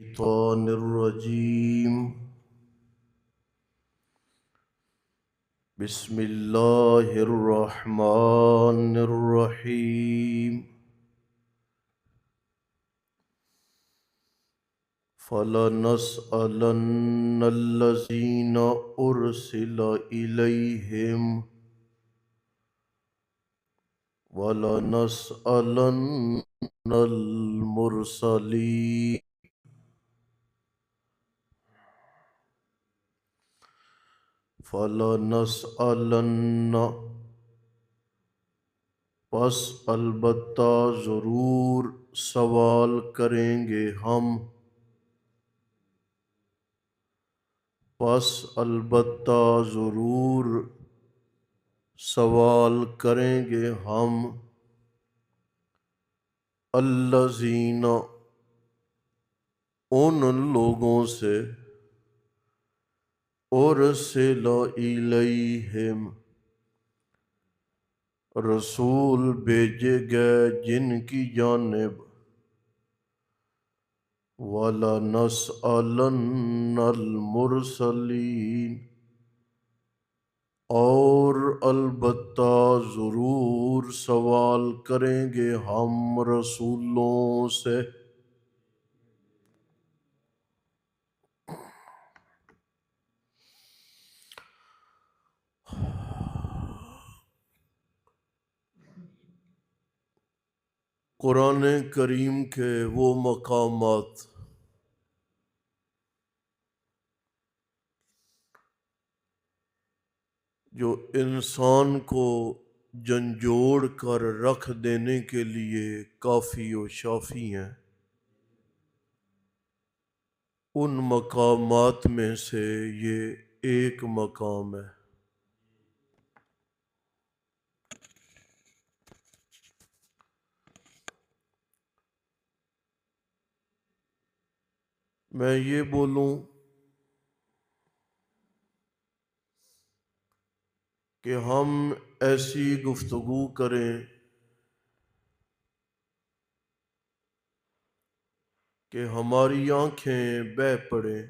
الشيطان الرجيم. بسم الله الرحمن الرحيم. فلنسألن الذين أرسل إليهم ولنسألن المرسلين. فلنسألن، پس البتہ ضرور سوال کریں گے ہم، پس البتہ ضرور سوال کریں گے ہم، الذین، ان لوگوں سے، ارسل الیہم، رسول بھیجے گئے جن کی جانب، وَلَنَسْأَلَنَّ الْمُرْسَلِينَ، اور البتہ ضرور سوال کریں گے ہم رسولوں سے۔ قرآن کریم کے وہ مقامات جو انسان کو جھنجھوڑ کر رکھ دینے کے لیے کافی و شافی ہیں، ان مقامات میں سے یہ ایک مقام ہے۔ میں یہ بولوں کہ ہم ایسی گفتگو کریں کہ ہماری آنکھیں بہہ پڑیں،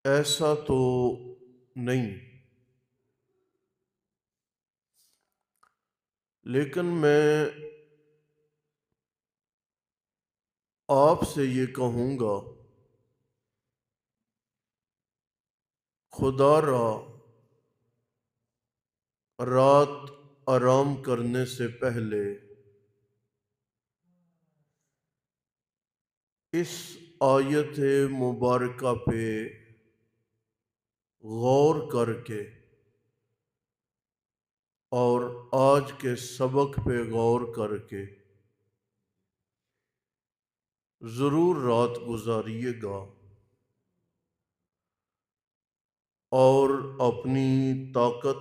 ایسا تو نہیں، لیکن میں آپ سے یہ کہوں گا، خدا را رات آرام کرنے سے پہلے اس آیت مبارکہ پہ غور کر کے اور آج کے سبق پہ غور کر کے ضرور رات گزاریے گا، اور اپنی طاقت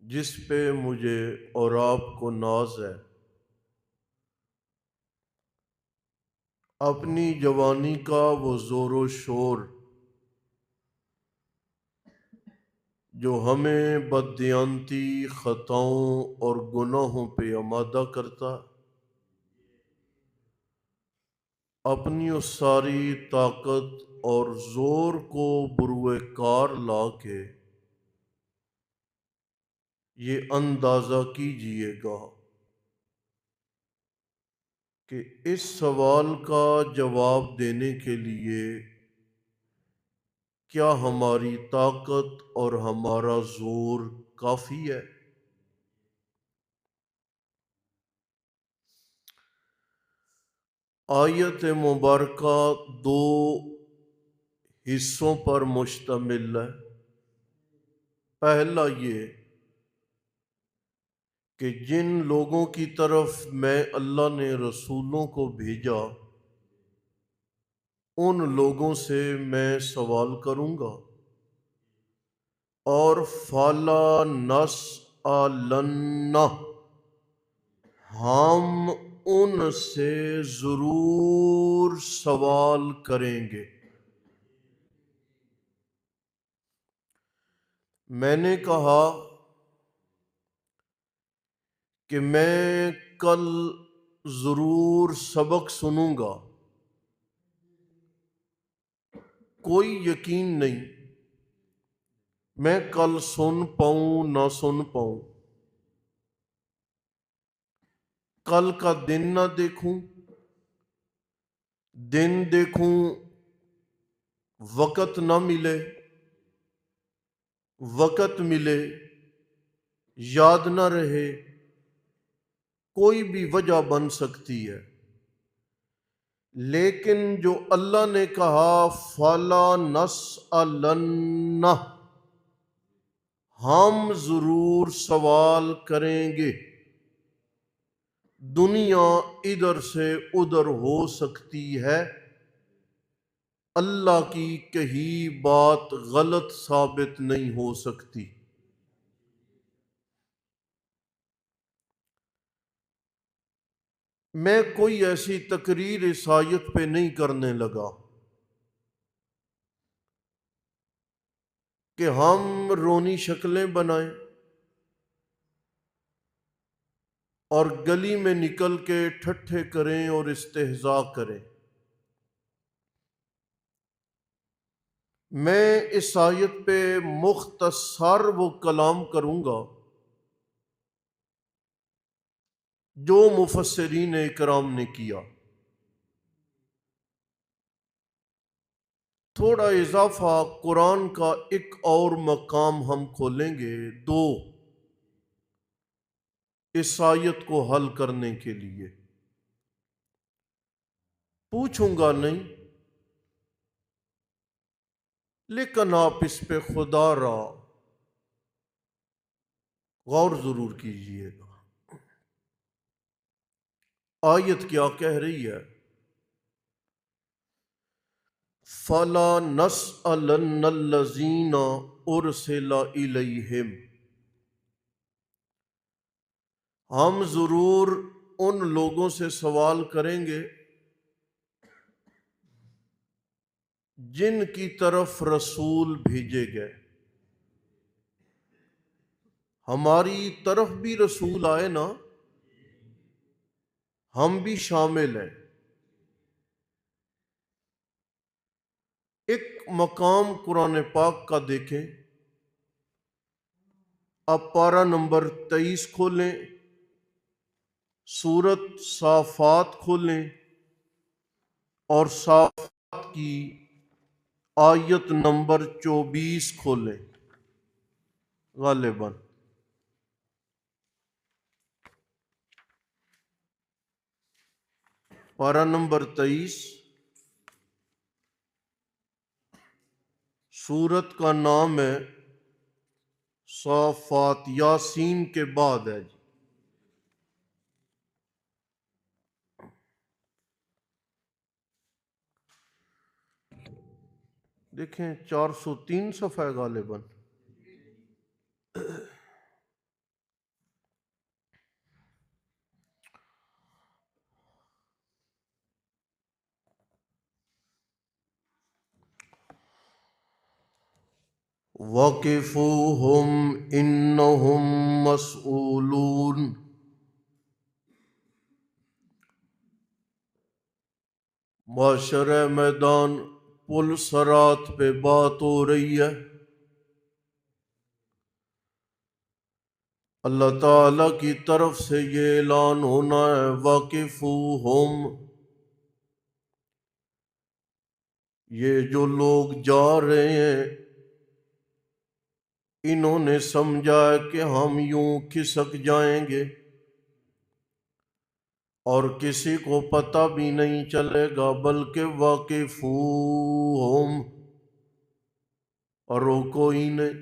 جس پہ مجھے اور آپ کو ناز ہے، اپنی جوانی کا وہ زور و شور جو ہمیں بددیانتی، خطاؤں اور گناہوں پہ آمادہ کرتا، اپنی اس ساری طاقت اور زور کو بروئے کار لا کے یہ اندازہ کیجئے گا کہ اس سوال کا جواب دینے کے لیے کیا ہماری طاقت اور ہمارا زور کافی ہے؟ آیت مبارکہ دو حصوں پر مشتمل ہے۔ پہلا یہ کہ جن لوگوں کی طرف میں اللہ نے رسولوں کو بھیجا، ان لوگوں سے میں سوال کروں گا، اور فَلَا نَسْأَلَنَّ، ہم ان سے ضرور سوال کریں گے۔ میں نے کہا کہ میں کل ضرور سبق سنوں گا، کوئی یقین نہیں میں کل سن پاؤں نہ سن پاؤں، کل کا دن نہ دیکھوں، دن دیکھوں وقت نہ ملے، وقت ملے یاد نہ رہے، کوئی بھی وجہ بن سکتی ہے، لیکن جو اللہ نے کہا فَلَا نَسْأَلَنَّ، ہم ضرور سوال کریں گے۔ دنیا ادھر سے ادھر ہو سکتی ہے، اللہ کی کہی بات غلط ثابت نہیں ہو سکتی۔ میں کوئی ایسی تقریر اس آیت پہ نہیں کرنے لگا کہ ہم رونی شکلیں بنائیں اور گلی میں نکل کے ٹھٹھے کریں اور استہزاء کریں۔ میں اس آیت پہ مختصر وہ کلام کروں گا جو مفسرین اکرام نے کیا، تھوڑا اضافہ قرآن کا ایک اور مقام ہم کھولیں گے، دو، اس آیت کو حل کرنے کے لیے۔ پوچھوں گا نہیں، لیکن آپ اس پہ خدا را غور ضرور کیجئے گا۔ آیت کیا کہہ رہی ہے؟ فَلَا نَسْأَلَنَّ الَّذِينَ أُرْسِلَ إِلَيْهِمْ، ہم ضرور ان لوگوں سے سوال کریں گے جن کی طرف رسول بھیجے گئے۔ ہماری طرف بھی رسول آئے نا، ہم بھی شامل ہیں۔ ایک مقام قرآن پاک کا دیکھیں، اب پارہ نمبر 23 کھولیں، سورت صافات کھولیں اور صافات کی آیت نمبر 24 کھولیں غالباً۔ پارہ نمبر 23، سورت کا نام ہے صافات، یاسین کے بعد ہے جی۔ دیکھیں 403 صفحہ ہے غالباً۔ وَقِفُوهُمْ إِنَّهُمْ مَسْئُولُونَ، معاشرہ میدان پل صراط پہ بات ہو رہی ہے۔ اللہ تعالیٰ کی طرف سے یہ اعلان ہونا ہے، وَقِفُوهُمْ، یہ جو لوگ جا رہے ہیں انہوں نے سمجھا ہے کہ ہم یوں کھسک جائیں گے اور کسی کو پتہ بھی نہیں چلے گا، بلکہ وَقِفُوهُمْ، اور روکو ہی نہیں،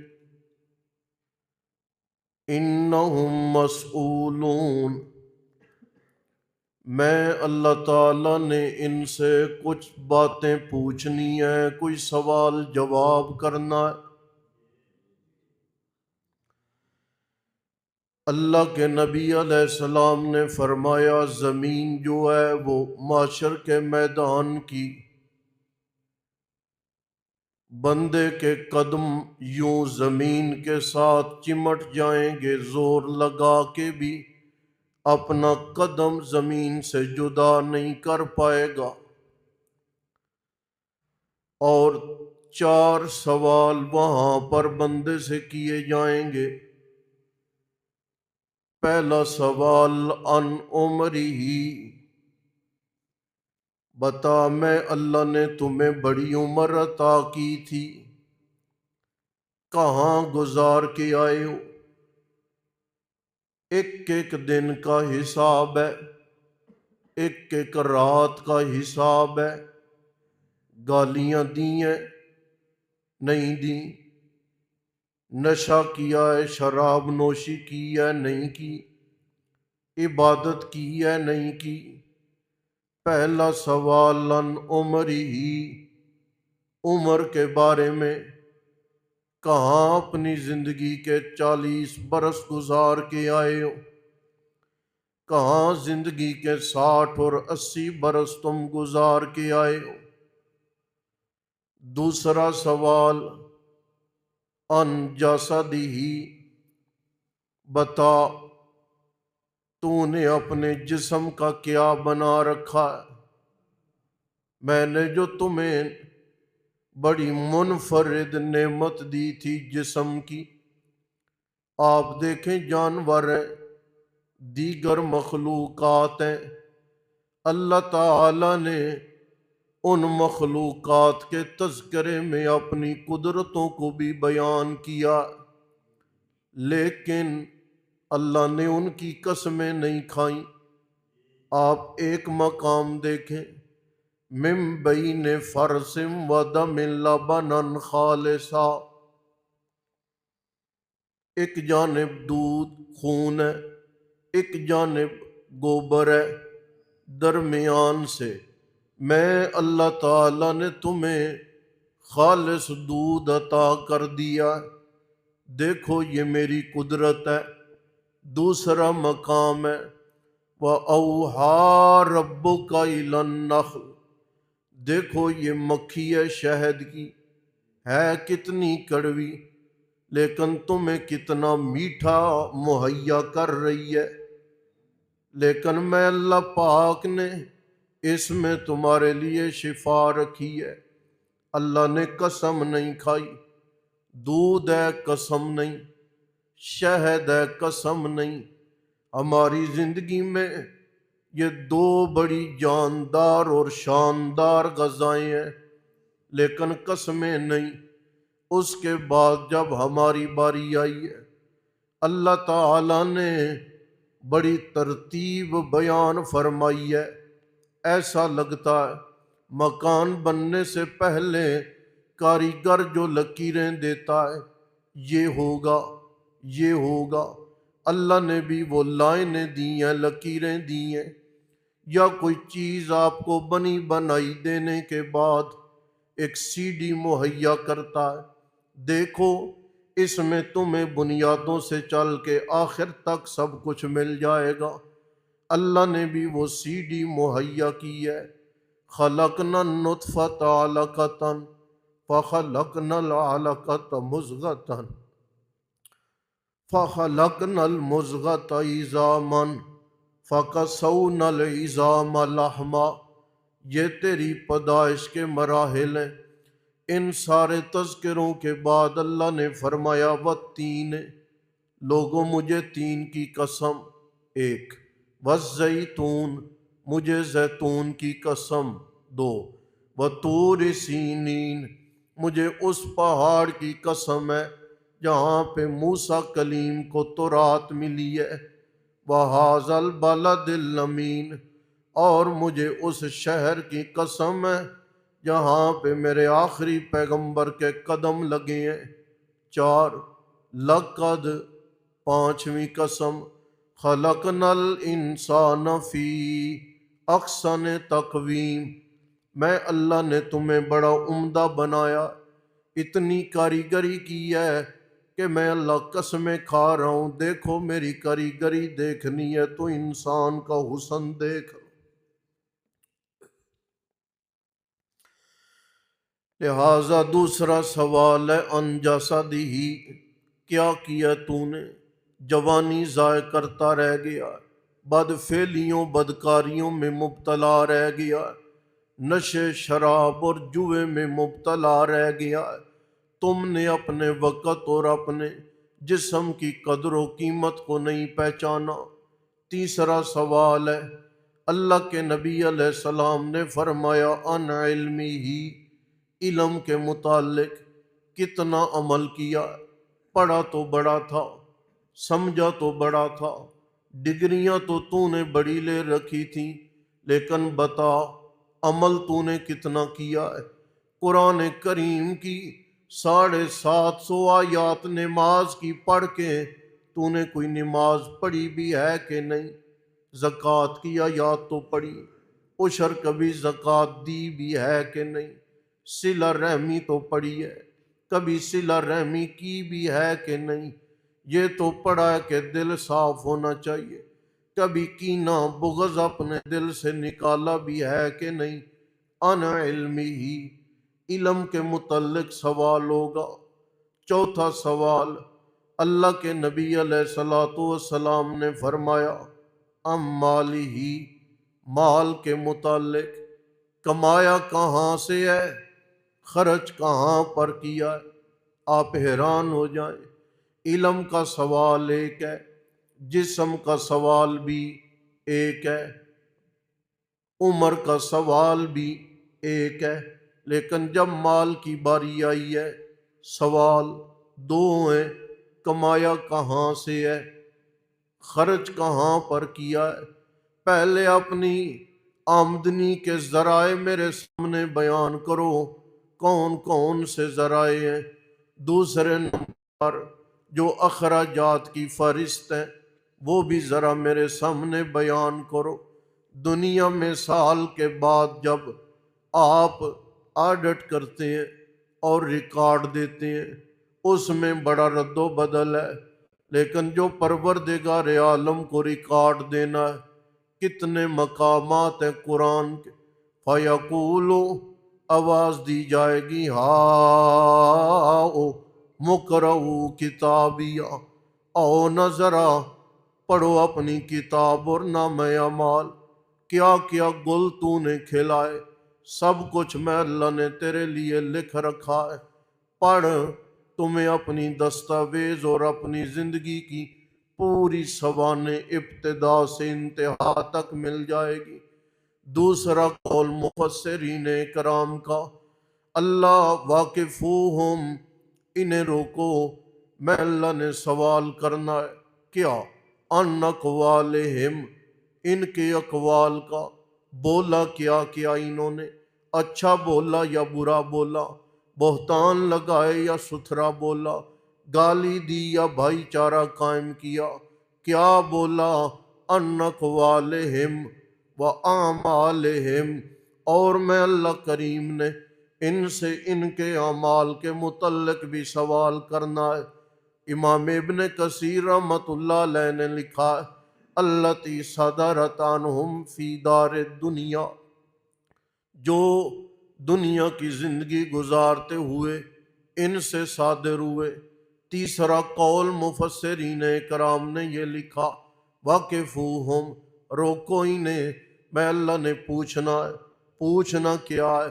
اِنَّهُمْ مَسْئُولُونَ، میں اللہ تعالیٰ نے ان سے کچھ باتیں پوچھنی ہیں، کوئی سوال جواب کرنا ہے۔ اللہ کے نبی علیہ السلام نے فرمایا زمین جو ہے وہ معاشر کے میدان کی، بندے کے قدم یوں زمین کے ساتھ چمٹ جائیں گے، زور لگا کے بھی اپنا قدم زمین سے جدا نہیں کر پائے گا۔ اور 4 سوال وہاں پر بندے سے کیے جائیں گے۔ پہلا سوال ان عمری، بتا میں اللہ نے تمہیں بڑی عمر عطا کی تھی، کہاں گزار کے آئے ہو؟ ایک ایک دن کا حساب ہے، ایک ایک رات کا حساب ہے۔ گالیاں دی ہیں نہیں دی، نشہ کیا ہے، شراب نوشی کی ہے نہیں کی، عبادت کی ہے نہیں کی۔ پہلا سوال ان عمری، عمر کے بارے میں، کہاں اپنی زندگی کے 40 برس گزار کے آئے ہو؟ کہاں زندگی کے 60 اور 80 برس تم گزار کے آئے ہو؟ دوسرا سوال ان جسدہ، بتا تو نے اپنے جسم کا کیا بنا رکھا ہے؟ میں نے جو تمہیں بڑی منفرد نعمت دی تھی جسم کی، آپ دیکھیں جانور ہیں، دیگر مخلوقات ہیں، اللہ تعالی نے ان مخلوقات کے تذکرے میں اپنی قدرتوں کو بھی بیان کیا، لیکن اللہ نے ان کی قسمیں نہیں کھائیں۔ آپ ایک مقام دیکھیں، من بین فرث و دم لبنا خالصا، ایک جانب دودھ خون ہے، ایک جانب گوبر ہے، درمیان سے میں اللہ تعالی نے تمہیں خالص دودھ عطا کر دیا، دیکھو یہ میری قدرت ہے۔ دوسرا مقام ہے وَأَوْحَىٰ رَبُّكَ إِلَى النَّخْلِ، دیکھو یہ مکھی ہے شہد کی، ہے کتنی کڑوی لیکن تمہیں کتنا میٹھا مہیا کر رہی ہے، لیکن میں اللہ پاک نے اس میں تمہارے لیے شفا رکھی ہے۔ اللہ نے قسم نہیں کھائی، دودھ ہے قسم نہیں، شہد ہے قسم نہیں۔ ہماری زندگی میں یہ 2 بڑی جاندار اور شاندار غذائیں ہیں، لیکن قسمیں نہیں۔ اس کے بعد جب ہماری باری آئی ہے، اللہ تعالی نے بڑی ترتیب بیان فرمائی ہے، ایسا لگتا ہے مکان بننے سے پہلے کاریگر جو لکیریں دیتا ہے، یہ ہوگا یہ ہوگا، اللہ نے بھی وہ لائنیں دی ہیں، لکیریں دی ہیں۔ یا کوئی چیز آپ کو بنی بنائی دینے کے بعد ایک سی ڈی مہیا کرتا ہے، دیکھو اس میں تمہیں بنیادوں سے چل کے آخر تک سب کچھ مل جائے گا۔ اللہ نے بھی وہ سی ڈی مہیا کی ہے۔ خلقنا النطفۃ علقۃ فخلقنا العلقۃ مضغۃ فخلقنا المضغۃ عظاما فکسونا العظام لحما، یہ تیری پیدائش کے مراحل ہیں۔ ان سارے تذکروں کے بعد اللہ نے فرمایا والتین، لوگوں مجھے تین کی قسم، ایک والزیتون، مجھے زیتون کی قسم، 2 وطور سینین، مجھے اس پہاڑ کی قسم ہے جہاں پہ موسیٰ کلیم کو تورات ملی ہے، وَهَٰذَا الْبَلَدِ الْأَمِينِ، اور مجھے اس شہر کی قسم ہے جہاں پہ میرے آخری پیغمبر کے قدم لگے ہیں، 4 لقد، 5ویں قسم خلقنا الانسان فی احسن تقویم، میں اللہ نے تمہیں بڑا عمدہ بنایا، اتنی کاریگری کی ہے کہ میں اللہ قسمیں کھا رہا ہوں، دیکھو میری کاریگری دیکھنی ہے تو انسان کا حسن دیکھ۔ لہٰذا دوسرا سوال ہے ان جسدہ، کیا کیا تو نے؟ جوانی ضائع کرتا رہ گیا، بدفعلیوں بدکاریوں میں مبتلا رہ گیا ہے، نشے شراب اور جوے میں مبتلا رہ گیا ہے۔ تم نے اپنے وقت اور اپنے جسم کی قدر و قیمت کو نہیں پہچانا۔ تیسرا سوال ہے، اللہ کے نبی علیہ السلام نے فرمایا ان علمی ہی، علم کے متعلق کتنا عمل کیا؟ پڑھا تو بڑا تھا، سمجھا تو بڑا تھا، ڈگریاں تو نے بڑی لے رکھی تھیں، لیکن بتا عمل تو نے کتنا کیا ہے؟ قرآن کریم کی 750 آیات نماز کی پڑھ کے تو نے کوئی نماز پڑھی بھی ہے کہ نہیں؟ زکوٰۃ کی آیات تو پڑھی، عشر کبھی زکوٰۃ دی بھی ہے کہ نہیں؟ صلہ رحمی تو پڑھی ہے، کبھی صلہ رحمی کی بھی ہے کہ نہیں؟ یہ تو پڑھا ہے کہ دل صاف ہونا چاہیے، کبھی کینہ بغض اپنے دل سے نکالا بھی ہے کہ نہیں؟ ان علمی ہی، علم کے متعلق سوال ہوگا۔ چوتھا سوال، اللہ کے نبی علیہ السلام نے فرمایا ام مالی ہی، مال کے متعلق کمایا کہاں سے ہے، خرچ کہاں پر کیا ہے؟ آپ حیران ہو جائیں، علم کا سوال ایک ہے، جسم کا سوال بھی ایک ہے، عمر کا سوال بھی ایک ہے، لیکن جب مال کی باری آئی ہے سوال دو ہیں، کمایا کہاں سے ہے، خرچ کہاں پر کیا ہے؟ پہلے اپنی آمدنی کے ذرائع میرے سامنے بیان کرو، کون کون سے ذرائع ہیں۔ دوسرے نمبر پر جو اخراجات کی فہرست ہے وہ بھی ذرا میرے سامنے بیان کرو۔ دنیا میں سال کے بعد جب آپ آڈٹ کرتے ہیں اور ریکارڈ دیتے ہیں اس میں بڑا رد و بدل ہے، لیکن جو پروردگار عالم کو ریکارڈ دینا ہے، کتنے مقامات ہیں قرآن کے، فَيَقُولُ، آواز دی جائے گی، ہاؤ مُقْرَؤْا کتابیہ، او نظرہ پڑھو اپنی کتاب اور نامہ اعمال، کیا کیا گل تو نے کھلائے، سب کچھ میں اللہ نے تیرے لیے لکھ رکھا ہے۔ پڑھ، تمہیں اپنی دستاویز اور اپنی زندگی کی پوری سوانح ابتدا سے انتہا تک مل جائے گی۔ دوسرا قول مفسرین کرام کا، اللہ واقفوہم، انہیں روکو، میں اللہ نے سوال کرنا ہے، کیا؟ ان اقوالہم، ان کے اقوال کا، بولا کیا کیا انہوں نے، اچھا بولا یا برا بولا، بہتان لگائے یا ستھرا بولا، گالی دی یا بھائی چارہ قائم کیا، کیا بولا؟ ان اقوالہم و اعمالہم، اور میں اللہ کریم نے ان سے ان کے اعمال کے متعلق بھی سوال کرنا ہے۔ امام ابن کثیر رحمۃ اللہ علیہ نے لکھا ہے التی صدرت عنہم فی دار الدنیا، جو دنیا کی زندگی گزارتے ہوئے ان سے صادر ہوئے۔ تیسرا قول مفسرین کرام نے یہ لکھا واقفوہم، روکو انہیں، میں اللہ نے پوچھنا ہے۔ پوچھنا کیا ہے؟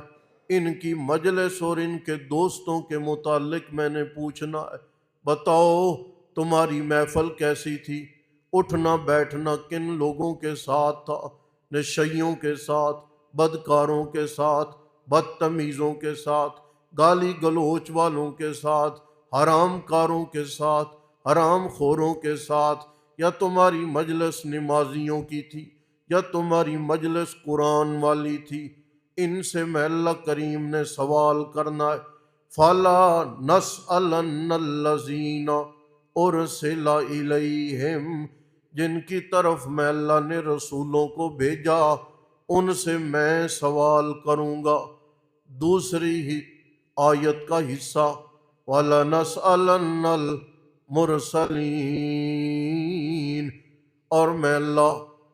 ان کی مجلس اور ان کے دوستوں کے متعلق میں نے پوچھنا ہے۔ بتاؤ تمہاری محفل کیسی تھی، اٹھنا بیٹھنا کن لوگوں کے ساتھ تھا، نشیوں کے ساتھ، بدکاروں کے ساتھ، بدتمیزوں کے ساتھ، گالی گلوچ والوں کے ساتھ، حرام کاروں کے ساتھ، حرام خوروں کے ساتھ، یا تمہاری مجلس نمازیوں کی تھی یا تمہاری مجلس قرآن والی تھی؟ ان سے میں اللہ کریم نے سوال کرنا ہے۔ فَلَا نَسْأَلَنَّ الَّذِينَ أُرْسِلَ إِلَيْهِمْ، جن کی طرف میں اللہ نے رسولوں کو بھیجا ان سے میں سوال کروں گا۔ دوسری ہی آیت کا حصہ وَلَنَسْأَلَنَّ الْمُرْسَلِينَ، اور میں اللہ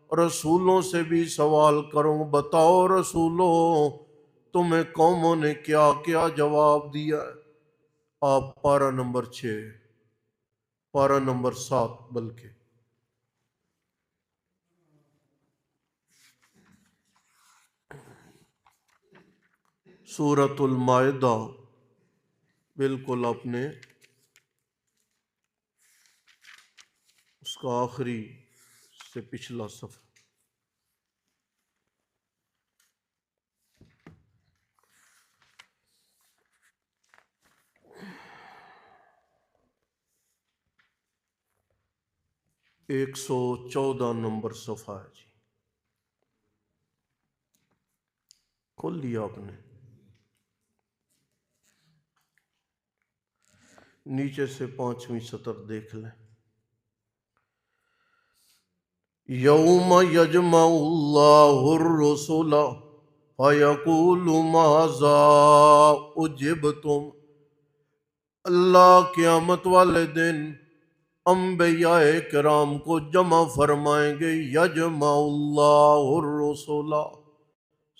رسولوں سے بھی سوال کروں، بتاؤ رسولوں تمہیں قوموں نے کیا کیا جواب دیا ہے۔ آپ پارہ نمبر 6، پارہ نمبر 7 بلکہ سورۃ المائدہ، بالکل آپ نے اس کا آخری سے پچھلا صفحہ، ایک سو 14 نمبر صفحہ ہے جی، کھول لیا آپ نے؟ نیچے سے 5ویں سطر دیکھ لیں۔ یوم یجمع اللہ الرسل فیقول ماذا اجبتم، اللہ قیامت والے دن انبیاء کرام کو جمع فرمائیں گے۔ یجمع اللہ الرسل،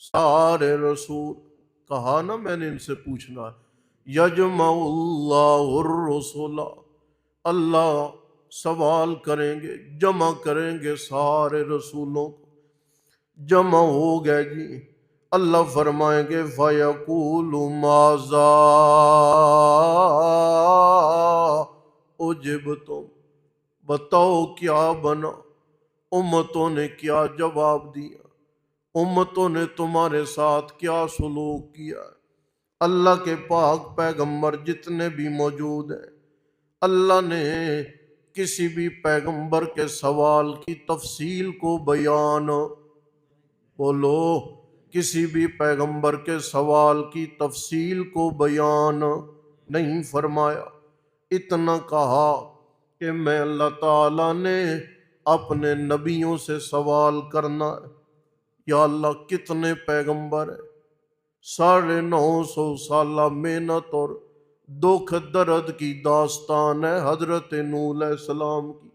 سارے رسول، کہا نا میں نے ان سے پوچھنا ہے۔ یجمع اللہ الرسل، اللہ سوال کریں گے، جمع کریں گے سارے رسولوں کو۔ جمع ہو گئے جی، اللہ فرمائیں گے فَيَقُولُ مَاذَا أُجِبْتُمْ، بتاؤ کیا بنا، امتوں نے کیا جواب دیا، امتوں نے تمہارے ساتھ کیا سلوک کیا۔ اللہ کے پاک پیغمبر جتنے بھی موجود ہیں، اللہ نے کسی بھی پیغمبر کے سوال کی تفصیل کو بیان، بولو، کسی بھی پیغمبر کے سوال کی تفصیل کو بیان نہیں فرمایا۔ اتنا کہا کہ میں اللہ تعالیٰ نے اپنے نبیوں سے سوال کرنا ہے۔ یا اللہ کتنے پیغمبر ہیں، 950 سالہ محنت اور دکھ درد کی داستان ہے حضرت نوح علیہ السلام کی،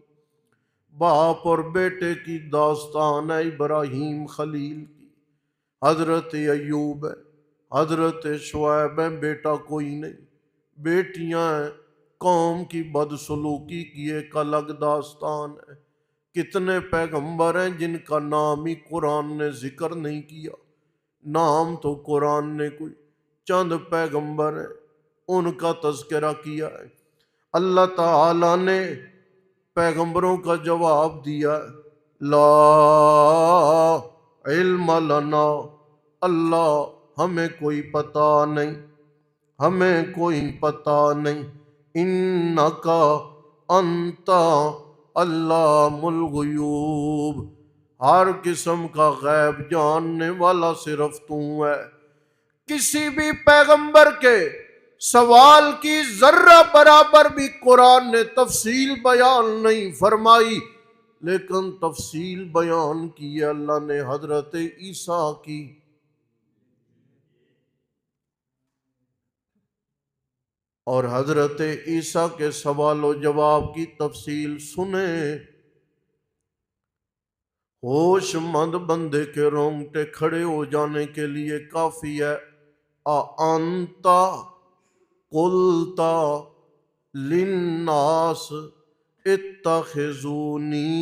باپ اور بیٹے کی داستان ہے ابراہیم خلیل کی، حضرت ایوب ہے، حضرت شعیب ہے، بیٹا کوئی نہیں، بیٹیاں ہیں، قوم کی بدسلوکی کی ایک الگ داستان ہے۔ کتنے پیغمبر ہیں جن کا نام ہی قرآن نے ذکر نہیں کیا، نام تو قرآن نے کوئی چند پیغمبر ہیں ان کا تذکرہ کیا ہے۔ اللہ تعالیٰ نے پیغمبروں کا جواب دیا، لا علم لنا، اللہ ہمیں کوئی پتہ نہیں، ہمیں کوئی پتہ نہیں، انکا انت علام الغیوب، ہر قسم کا غیب جاننے والا صرف تو ہے۔ کسی بھی پیغمبر کے سوال کی ذرہ برابر بھی قرآن نے تفصیل بیان نہیں فرمائی، لیکن تفصیل بیان کی ہے اللہ نے حضرت عیسیٰ کی۔ اور حضرت عیسیٰ کے سوال و جواب کی تفصیل سنیں، ہوش مند بندے کے رونگٹے کھڑے ہو جانے کے لیے کافی ہے۔ انتا قلتا للناس اتخذونی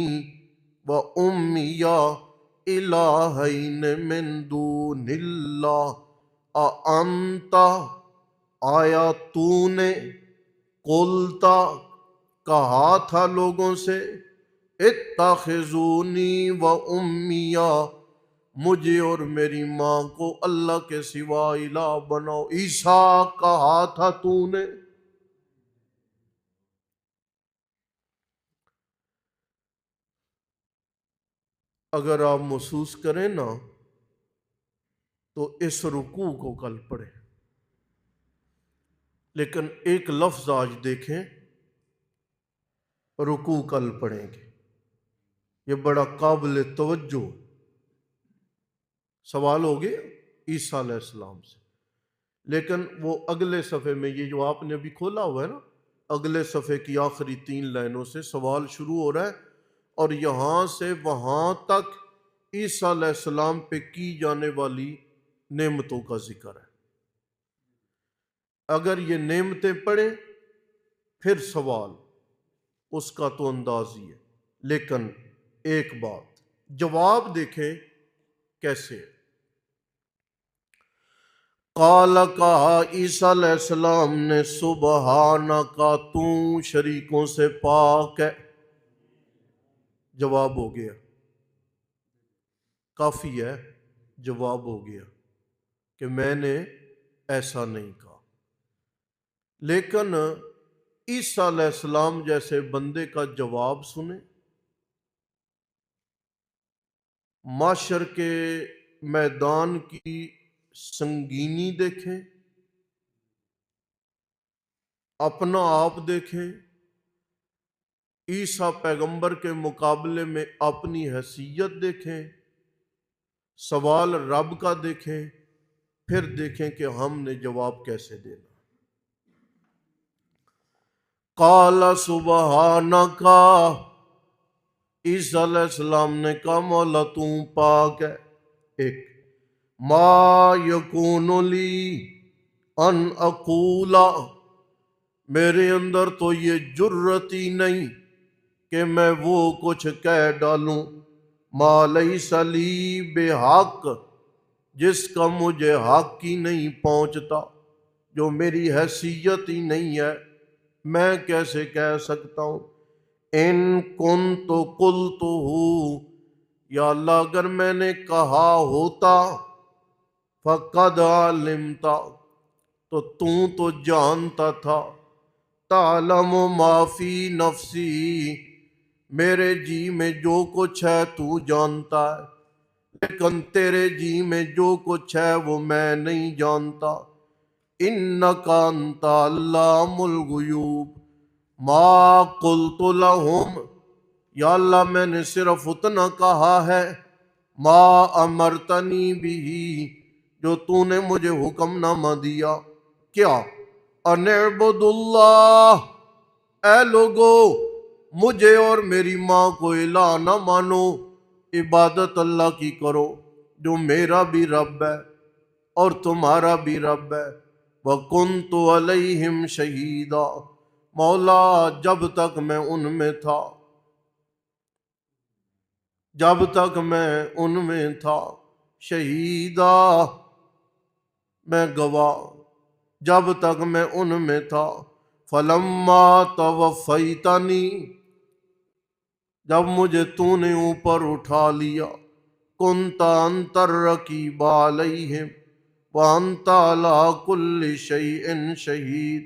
و امی الہین من دون اللہ، انتا، آیا تو نے، قلتا، کہا تھا لوگوں سے، اتخذونی و امی، مجھے اور میری ماں کو اللہ کے سوا الہ بناؤ۔ عیسیٰ کہا تھا تو نے؟ اگر آپ محسوس کریں نا تو اس رکوع کو کل پڑھیں، لیکن ایک لفظ آج دیکھیں، رکوع کل پڑھیں گے، یہ بڑا قابل توجہ۔ سوال ہو گیا عیسیٰ علیہ السلام سے، لیکن وہ اگلے صفحے میں، یہ جو آپ نے ابھی کھولا ہوا ہے نا، اگلے صفحے کی آخری 3 لائنوں سے سوال شروع ہو رہا ہے، اور یہاں سے وہاں تک عیسیٰ علیہ السلام پہ کی جانے والی نعمتوں کا ذکر ہے۔ اگر یہ نعمتیں پڑھیں پھر سوال، اس کا تو انداز ہی ہے، لیکن ایک بات، جواب دیکھیں کیسے ہے۔ قال کہا عیسیٰ علیہ السلام نے سبحانکا تو شریکوں سے پاک ہے. جواب ہو گیا، کافی ہے، جواب ہو گیا کہ میں نے ایسا نہیں کہا. لیکن عیسیٰ علیہ السلام جیسے بندے کا جواب سنیں، معاشر کے میدان کی سنگینی دیکھیں، اپنا آپ دیکھیں، عیسیٰ پیغمبر کے مقابلے میں اپنی حیثیت دیکھیں، سوال رب کا دیکھیں، پھر دیکھیں کہ ہم نے جواب کیسے دینا. قال سبحانکا، عیسیٰ علیہ السلام نے کہا مولا تو پاک ہے. ایک، ما یکون لی ان اقولا، میرے اندر تو یہ جرت ہی نہیں کہ میں وہ کچھ کہہ ڈالوں، ما لیس لی بحق، جس کا مجھے حق ہی نہیں پہنچتا، جو میری حیثیت ہی نہیں ہے، میں کیسے کہہ سکتا ہوں. ان کنت قلتہ، یا اللہ اگر میں نے کہا ہوتا، فقد علمت، تو جانتا تھا، تعلم ما فی نفسی، میرے جی میں جو کچھ ہے تو جانتا ہے، لیکن تیرے جی میں جو کچھ ہے وہ میں نہیں جانتا. انک انت علام الغیوب، ما قلت لہم، یا اللہ میں نے صرف اتنا کہا ہے، ما امرتنی بھی، جو تو نے مجھے حکم نامہ دیا. کیا؟ ان اعبد اللہ، اے لوگو مجھے اور میری ماں کو الہ نہ مانو، عبادت اللہ کی کرو جو میرا بھی رب ہے اور تمہارا بھی رب ہے. وَكُنْتُ عَلَيْهِمْ شَهِيدًا، مولا جب تک میں ان میں تھا، جب تک میں ان میں تھا، شہیدہ میں گواہ، جب تک میں ان میں تھا. فَلَمَّا تَوَفَّيْتَنِي، جب مجھے تو نے اوپر اٹھا لیا، كُنْتَ أَنْتَ الرَّقِيبَ عَلَيْهِمْ وَأَنْتَ عَلَىٰ كُلِّ شَيْءٍ شَهِيدٌ،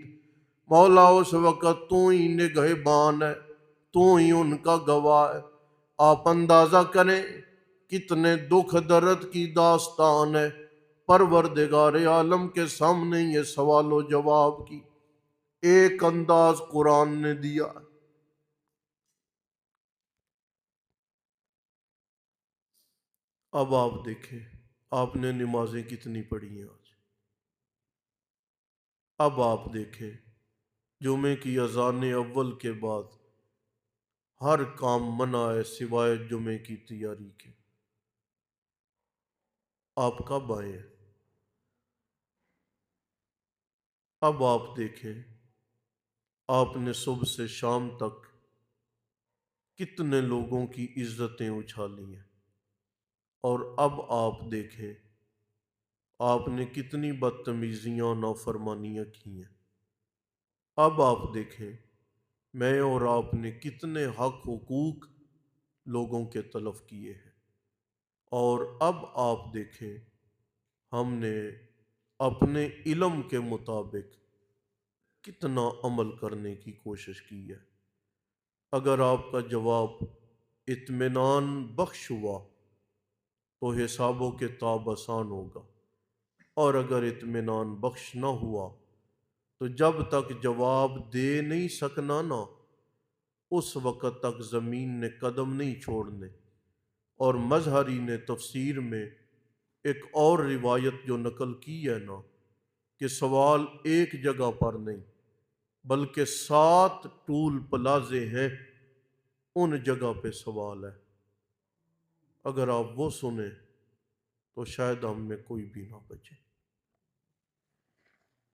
مولا اس وقت تو ہی نگہبان ہے، تو ہی ان کا گواہ ہے. آپ اندازہ کریں کتنے دکھ درد کی داستان ہے پروردگار عالم کے سامنے یہ سوال و جواب کی ایک انداز قرآن نے دیا. اب آپ دیکھیں آپ نے نمازیں کتنی پڑھی ہیں آج. اب آپ دیکھیں جمعے کی اذان اول کے بعد ہر کام منع ہے سوائے جمعے کی تیاری کے. آپ کب آئے ہیں؟ اب آپ دیکھیں آپ نے صبح سے شام تک کتنے لوگوں کی عزتیں اچھالی ہیں، اور اب آپ دیکھیں آپ نے کتنی بدتمیزیاں اور نافرمانیاں کی ہیں. اب آپ دیکھیں میں اور آپ نے کتنے حق حقوق لوگوں کے تلف کیے ہیں، اور اب آپ دیکھیں ہم نے اپنے علم کے مطابق کتنا عمل کرنے کی کوشش کی ہے. اگر آپ کا جواب اطمینان بخش ہوا تو حساب و کتاب آسان ہوگا، اور اگر اطمینان بخش نہ ہوا تو جب تک جواب دے نہیں سکنا نا، اس وقت تک زمین نے قدم نہیں چھوڑنے. اور مظہری نے تفسیر میں ایک اور روایت جو نقل کی ہے نا کہ سوال ایک جگہ پر نہیں بلکہ 7 ٹول پلازے ہیں، ان جگہ پہ سوال ہے. اگر آپ وہ سنیں تو شاید ہم میں کوئی بھی نہ بچے.